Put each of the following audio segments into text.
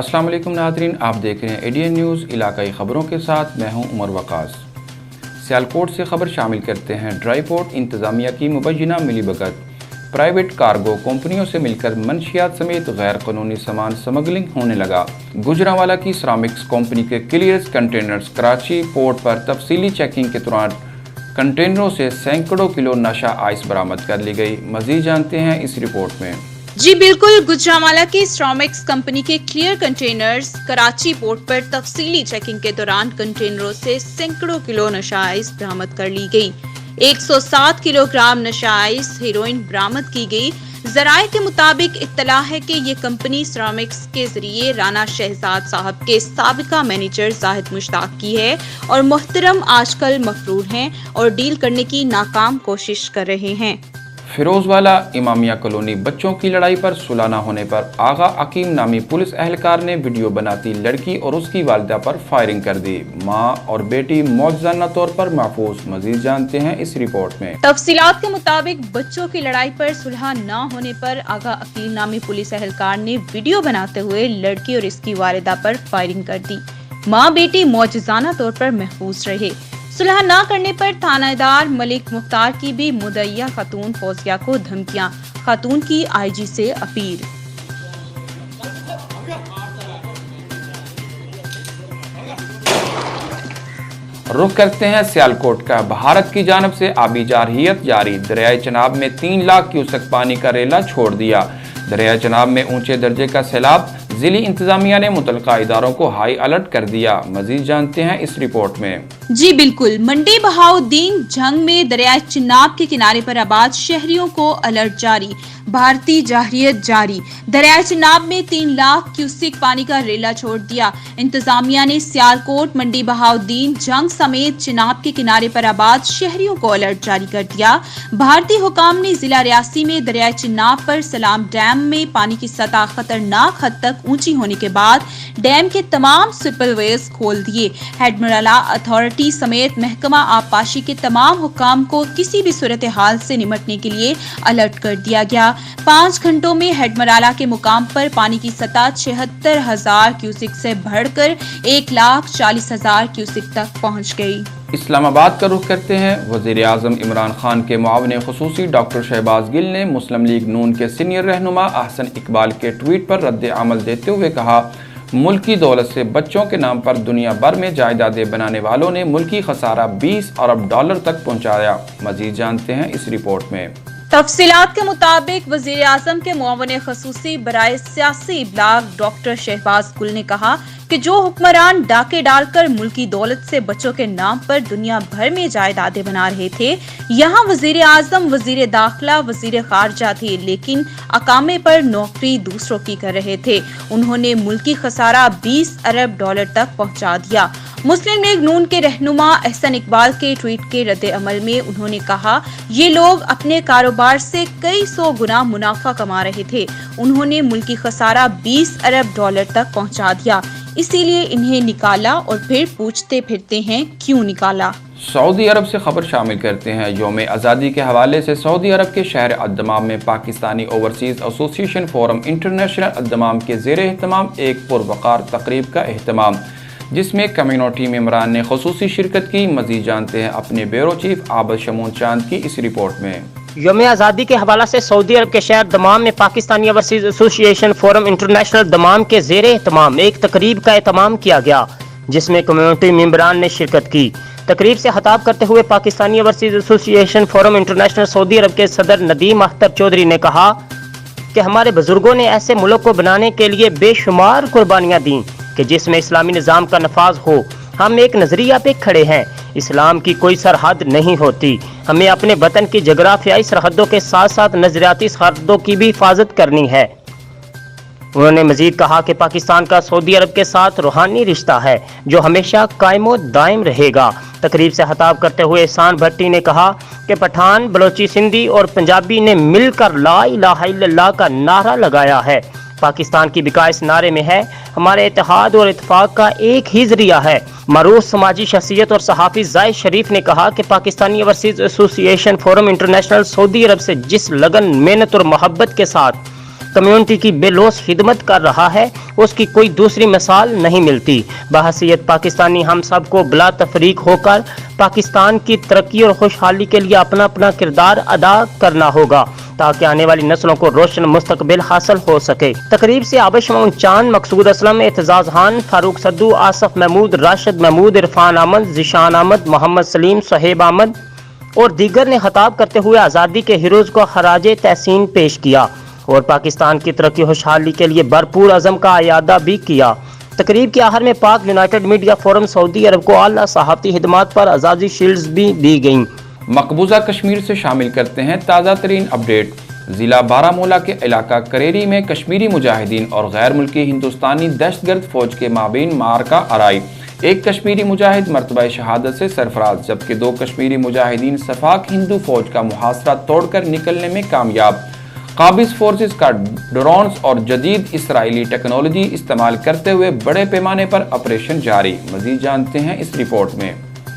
अस्सलाम वालेकुम नाज़रीन, आप देख रहे हैं एडीएन न्यूज़ इलाकाई ख़बरों के साथ मैं हूं उमर वकास। सियालकोट से खबर शामिल करते हैं। ड्राई पोर्ट इंतज़ामिया की मुबैना मिलीभगत, प्राइवेट कार्गो कंपनियों से मिलकर मनशियात समेत गैर कानूनी सामान स्मगलिंग होने लगा। गुजरांवाला की सिरामिक्स कंपनी के क्लियर्स कंटेनर्स कराची पोर्ट पर तफसीली चेकिंग के दौरान कंटेनरों से सैकड़ों किलो नशा आइस बरामद कर ली गई। मज़ीद जानते हैं इस रिपोर्ट में। जी बिल्कुल, गुजरांवाला की सिरामिक्स कंपनी के क्लियर कंटेनर्स कराची पोर्ट पर तफसीली चेकिंग के दौरान कंटेनरों से सैकड़ों किलो नशा आइस बरामद कर ली गई। 107 किलोग्राम नशा आइस हेरोइन बरामद की गई। जराये के मुताबिक इत्तला है कि ये कंपनी सिरामिक्स के जरिए राना शहजाद साहब के साबिका मैनेजर जाहिद मुश्ताक की है और मोहतरम आजकल मफरूर हैं और डील करने की नाकाम कोशिश कर रहे हैं। फिरोजवाला इमामिया कॉलोनी बच्चों की लड़ाई पर सुलह न होने पर आगा अकीम नामी पुलिस एहलकार ने वीडियो बनाती लड़की और उसकी वालिदा पर फायरिंग कर दी। मां और बेटी मौजूदा तौर पर महफूज। मजीद जानते हैं इस रिपोर्ट में। तफसीलात के मुताबिक बच्चों की लड़ाई पर सुलह न होने पर आगा अकीम नामी पुलिस एहलकार ने वीडियो बनाते हुए लड़की और इसकी वालिदा पर फायरिंग कर दी। माँ बेटी मौजूदा तौर पर महफूज रहे। सुलह न करने पर थानेदार मलिक मुख्तार की भी मुद्दइया खातून फौजिया को धमकियां। खातून की आईजी से अपील। रुख करते हैं सियालकोट का। भारत की जानब से आबी जारहियत जारी। दरियाए चनाब में 3 लाख क्यूसेक पानी का रेला छोड़ दिया। दरियाए चनाब में ऊंचे दर्जे का सैलाब। जिली इंतजामिया ने मुतलका इदारों को हाई अलर्ट कर दिया। मजीद जानते हैं इस रिपोर्ट में। जी बिल्कुल, मंडी बहाउद्दीन जंग में दरिया चिनाब के किनारे पर आबाद शहरियों को अलर्ट जारी। भारतीय जारहियत जारी। दरिया चिनाब में 3 लाख क्यूसेक पानी का रेला छोड़ दिया। इंतजामिया ने सियालकोट, मंडी बहाउद्दीन जंग समेत चिनाब के किनारे पर आबाद शहरियों को अलर्ट जारी कर दिया। भारतीय हुकाम ने जिला रियासी में दरिया चिनाब पर सलाम डैम में पानी की सतह खतरनाक हद तक ऊंची होने के बाद डैम के तमाम स्पिलवेज खोल दिए। हेडमराला अथॉरिटी समेत महकमा आबपाशी के तमाम हुकाम को किसी भी सूरत हाल से निपटने के लिए अलर्ट कर दिया गया। 5 घंटों में हेडमराला के मुकाम पर पानी की सतह 76,000 क्यूसेक से बढ़कर 1,40,000 क्यूसेक तक पहुंच गई। इस्लामाबाद का रुख करते हैं। वज़ीर आज़म इमरान खान के मुआविन खुसूसी डॉक्टर शहबाज गिल ने मुस्लिम लीग नून के सीनियर रहनुमा अहसन इकबाल के ट्वीट पर रद्द अमल देते हुए कहा, मुल्की दौलत से बच्चों के नाम पर दुनिया भर में जायदादें बनाने वालों ने मुल्की खसारा 20 अरब डॉलर तक पहुंचाया। मजीद जानते हैं इस रिपोर्ट में। तफसीलात के मुताबिक वज़ीर आज़म के मुआविन खुसूसी बराए सियासी इब्लाग डॉक्टर शहबाज गुल ने कहा कि जो हुक्मरान डाके डालकर मुल्की दौलत से बच्चों के नाम पर दुनिया भर में जायदादें बना रहे थे, यहाँ वज़ीर आज़म, वज़ीर दाखिला, वज़ीर खारजा थे, लेकिन अकामे पर नौकरी दूसरों की कर रहे थे। उन्होंने मुल्की खसारा 20 अरब डॉलर तक पहुँचा दिया। मुस्लिम लीग नून के रहनुमा अहसन इकबाल के ट्वीट के रद्द अमल में उन्होंने कहा, ये लोग अपने कारोबार से कई 100 गुना मुनाफा कमा रहे थे। उन्होंने मुल्की खसारा 20 अरब डॉलर तक पहुंचा दिया, इसीलिए इन्हें निकाला और फिर पूछते फिरते हैं क्यों निकाला। सऊदी अरब से खबर शामिल करते हैं। यौम आज़ादी के हवाले से सऊदी अरब के शहर अद्दमाम में Pakistani overseas association forum international अद्दमाम के ज़ेर एहतमाम एक पुरवकार तकरीब का एहतमाम, जिसमें कम्युनिटी मेंबरान ने खुसूसी शिरकत की। मजीद जानते हैं अपने ब्यूरो चीफ आबद शमून चांद की इस रिपोर्ट में। यौम आज़ादी के हवाला से सऊदी अरब के शहर दमाम में Pakistani overseas association forum international दमाम के ज़ेर एहतमाम एक तकरीब का एहतमाम किया गया, जिसमें कम्युनिटी मेंबरान ने शिरकत की। तकरीब से खिताब करते हुए Pakistani overseas association forum international सऊदी अरब के सदर नदीम अख्तर चौधरी ने कहा कि हमारे बुजुर्गों ने ऐसे मुल्क को बनाने के लिए बेशुमार कुर्बानियाँ दी कि जिसमें इस्लामी निज़ाम का नफाज हो। हम एक नजरिया पे खड़े हैं, इस्लाम की कोई सरहद नहीं होती। हमें अपने वतन की जगराफियाई सरहदों के साथ साथ नजरियाती सरहदों की भी हिफाजत करनी है। उन्होंने मजीद कहा कि पाकिस्तान का सऊदी अरब के साथ रूहानी रिश्ता है जो हमेशा कायमो दायम रहेगा। तकरीब से खिताब करते हुए एहसान भट्टी ने कहा कि पठान, बलोची, सिंधी और पंजाबी ने मिलकर ला इलाहा इल्लल्लाह का नारा लगाया है। पाकिस्तान की बिका इस नारे में है, हमारे इत्तेहाद और इत्तेफाक का एक ही जरिया है। मरूफ समाजी शख्सियत और सहाफ़ी जायद शरीफ ने कहा कि Pakistani overseas association forum international सऊदी अरब से जिस लगन, मेहनत और मोहब्बत के साथ कम्युनिटी की बेलोस खिदमत कर रहा है, उसकी कोई दूसरी मिसाल नहीं मिलती। बहैसियत पाकिस्तानी हम सबको बिला तफरीक होकर पाकिस्तान की तरक्की और खुशहाली के लिए अपना अपना किरदार अदा करना होगा ताकि आने वाली नस्लों को रोशन मुस्तकबिल हासिल हो सके। तकरीब से आबिश मामून चांद, मकसूद असलम, एतजाज खान, फारूक सद्दू, आसफ महमूद, राशिद महमूद, इरफान अहमद, जिशान अहमद, मोहम्मद सलीम, सुहेब अहमद और दीगर ने खिताब करते हुए आज़ादी के हीरोज को खराजे तहसीन पेश किया और पाकिस्तान की तरक्की खुशहाली के लिए भरपूर अज़म का अयादा भी किया। तकरीब के आखिर में पाक यूनाइटेड मीडिया फोरम सऊदी अरब को आला सहाफ़ती खिदमात पर आज़ादी शील्ड्स भी दी गईं। मकबूजा कश्मीर से शामिल करते हैं ताज़ा तरीन अपडेट। ज़िला बारामूला के इलाका करेरी में कश्मीरी मुजाहिदीन और गैर मुल्की हिंदुस्तानी दहशतगर्द फौज के माबीन मारका आराई। एक कश्मीरी मुजाहिद मर्तबा शहादत से सरफराज, जबकि 2 कश्मीरी मुजाहिदीन सफाक हिंदू फौज का मुहासरा तोड़कर निकलने में कामयाब। काबिज फोर्सेस का ड्रोन्स और जदीद इसराइली टेक्नोलॉजी इस्तेमाल करते हुए बड़े पैमाने पर ऑपरेशन जारी। मजीद जानते हैं इस रिपोर्ट में।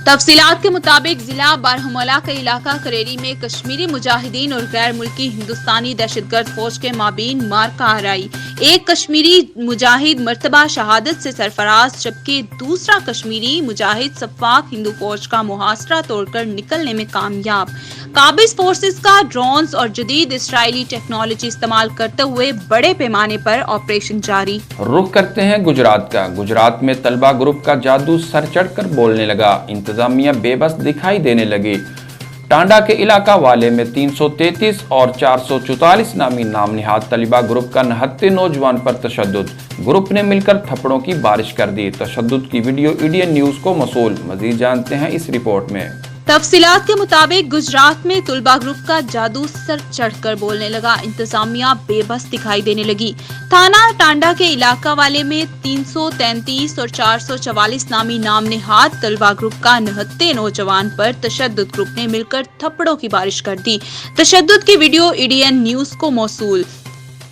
तफसीलात के मुताबिक जिला बारामूला का इलाका करेरी में कश्मीरी मुजाहिदीन और गैर मुल्की हिंदुस्तानी दहशतगर्द फौज के माबीन मारका आराई। एक कश्मीरी मुजाहिद मर्तबा शहादत से सरफराज, जबकि दूसरा कश्मीरी मुजाहिद सफाक हिंदू फौज का मुहासरा तोड़कर निकलने में कामयाब। काबिज फोर्सेस का ड्रोन्स और जदीद इसराइली टेक्नोलॉजी इस्तेमाल करते हुए बड़े पैमाने पर ऑपरेशन जारी। रुख करते हैं गुजरात का। गुजरात में तलबा ग्रुप का जादू सर चढ़कर बोलने लगा, इंतजामिया बेबस दिखाई देने लगी। टांडा के इलाका वाले में 333 और 444 नामी नाम निहाद तलबा ग्रुप का 69 नौजवान पर तशद्दुद। ग्रुप ने मिलकर थप्पड़ों की बारिश कर दी। तशद्दुद की वीडियो इंडियन न्यूज को मौसूल। मजीद जानते हैं इस रिपोर्ट में। तफसीलात के मुताबिक गुजरात में तुलबा ग्रुप का जादू सर चढ़कर बोलने लगा, इंतजामिया बेबस दिखाई देने लगी। थाना टांडा के इलाका वाले में 333 और 444 नामी नाम निहाद तलबा ग्रुप का 69 नौजवान पर तशद्दुद ग्रुप ने मिलकर थप्पड़ों की बारिश कर दी। तशद्दुद की वीडियो इंडियन न्यूज को मौसूल।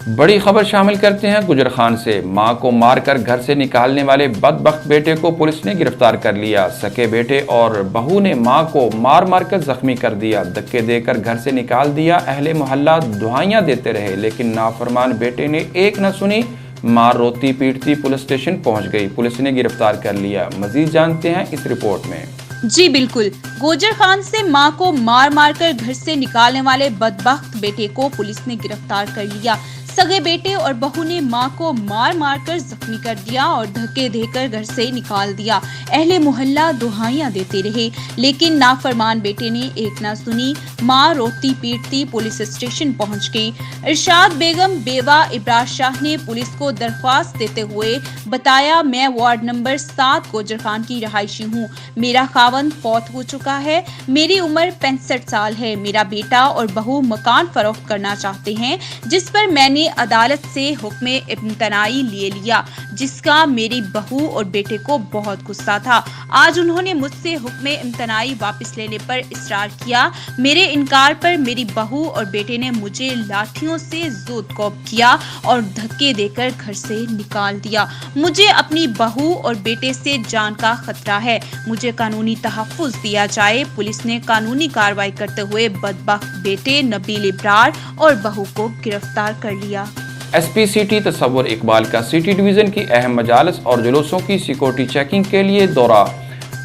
बड़ी खबर शामिल करते हैं गुजरखान से। मां को मारकर घर से निकालने वाले बदबख्त बेटे को पुलिस ने गिरफ्तार कर लिया। सके बेटे और बहू ने मां को मार मार कर जख्मी कर दिया, धक्के देकर घर से निकाल दिया। अहले मोहल्ला दुआइयां देते रहे, लेकिन नाफरमान बेटे ने एक न सुनी। मां रोती पीटती पुलिस स्टेशन पहुंच गई। पुलिस ने गिरफ्तार कर लिया। मजीद जानते हैं इस रिपोर्ट में। जी बिल्कुल, गोजर खान से मां को मार मार कर घर से निकालने वाले बदबख्त बेटे को पुलिस ने गिरफ्तार कर लिया। सगे बेटे और बहू ने मां को मार मार कर जख्मी कर दिया और धक्के देकर घर से निकाल दिया। अहले मोहल्ला दुआइयां देते रहे, लेकिन नाफरमान बेटे ने एक ना सुनी। मां रोती पीटती पुलिस स्टेशन पहुंच गई। इरशाद बेगम बेवा इब्रार शाह ने पुलिस को दरख्वास्त देते हुए बताया, मैं वार्ड नंबर 7 गोजर खान की रहायशी हूँ। मेरा खावंद फौत हो चुका है। मेरी उम्र 65 साल है। मेरा बेटा और बहू मकान फरोख्त करना चाहते हैं, जिस पर मैंने अदालत से हुक्म इम्तनाई ले लिया, जिसका मेरी बहू और बेटे को बहुत गुस्सा था। आज उन्होंने मुझसे हुक्म इम्तनाई वापस लेने पर इसरार किया। मेरे इनकार पर मेरी बहू और बेटे ने मुझे लाठियों से जोत-कोप किया और धक्के देकर घर से निकाल दिया। मुझे अपनी बहू और बेटे से जान का खतरा है। मुझे कानूनी तहफ़्फ़ुज़ दिया जाए। पुलिस ने कानूनी कार्रवाई करते हुए बदबख्त बेटे नबील इब्रार और बहू को गिरफ्तार कर लिया। एसपी सिटी तसव्वुर इकबाल का सिटी डिवीजन की अहम मजालिस और जुलूसों की सिक्योरिटी चेकिंग के लिए दौरा।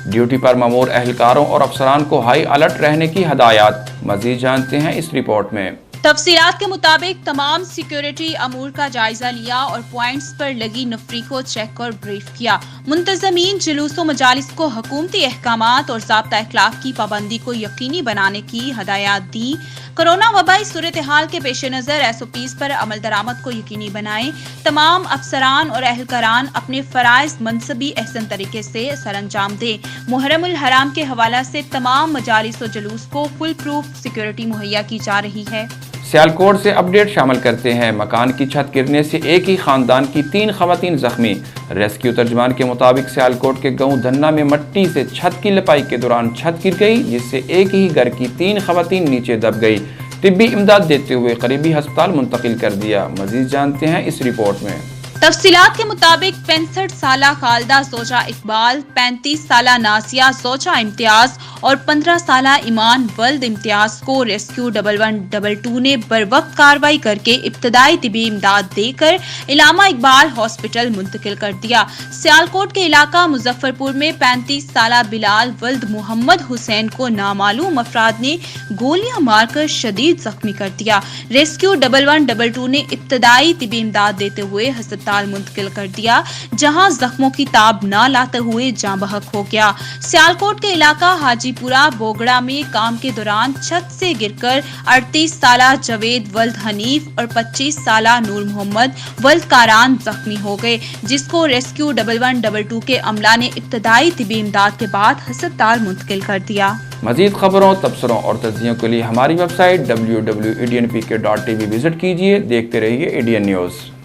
ड्यूटी पर ममूर एहलकारों और अफसरान को हाई अलर्ट रहने की हदायत। मजीद जानते हैं इस रिपोर्ट में। तफसीलात के मुताबिक तमाम सिक्योरिटी अमूर का जायजा लिया और पॉइंट्स पर लगी नफरी को चेक और ब्रीफ किया। मुंतजमीन जुलूसों मजालिस को हुकूमती अहकामात और ज़ाब्ता अखलाक की पाबंदी को यकीनी बनाने की हदायत दी। कोरोना वबाई सूरत हाल के पेश नज़र SOPs पर अमल दरामद को यकीनी बनाएं। तमाम अफसरान और एहलकारान अपने फ़राइज़ मनसबी अहसन तरीके से सर अंजाम दें। मुहर्रमुल हराम के हवाला से तमाम मजालिस और जुलूस को फुल प्रूफ सिक्योरिटी मुहैया की जा रही है। सियालकोट से अपडेट शामिल करते हैं। मकान की छत गिरने से एक ही खानदान की 3 खवातीन जख्मी। रेस्क्यू तर्जमान के मुताबिक सियालकोट के गांव धन्ना में मट्टी से छत की लपाई के दौरान छत गिर गई, जिससे एक ही घर की 3 खवातीन नीचे दब गई। तिब्बी इमदाद देते हुए करीबी अस्पताल मुंतकिल कर दिया। मजीद जानते हैं इस रिपोर्ट में। तफसीलात के मुताबिक 65 साला खालदा जोजा इकबाल, 35 साला नासिया जोजा इम्तियाज और 15 साला ईमान वल्द इम्तियाज को रेस्क्यू 1112 ने बरवक्त कार्रवाई करके इब्तदाई तिबी इमदाद देकर इलामा इकबाल हॉस्पिटल मुंतकिल कर दिया। सियालकोट के इलाका मुजफ्फरपुर में 35 साला बिलाल वल्द मोहम्मद हुसैन को नामालूम अफराद ने गोलियां मारकर शदीद जख्मी कर दिया। रेस्क्यू 1112 ने इब्तदाई तिबी इमदाद देते हुए अस्पताल मुंतकिल कर दिया, जहां जख्मों की ताब न लाते हुए जाँ बहक हो गया। सियालकोट के इलाका हाजीपुरा बोगड़ा में काम के दौरान छत से गिरकर 38 साला जवेद वल्द हनीफ और 25 साला नूर मोहम्मद वल्द कारान जख्मी हो गए, जिसको रेस्क्यू 1112 के अमला ने इब्तदाई तिबी इमदाद के बाद अस्पताल मुंतकिल कर दिया। मज़ीद खबरों, तबसरों और तज्ज़ियों के लिए हमारी वेबसाइट www.ednpk.tv विजिट कीजिए। देखते रहिए एडीएन न्यूज़।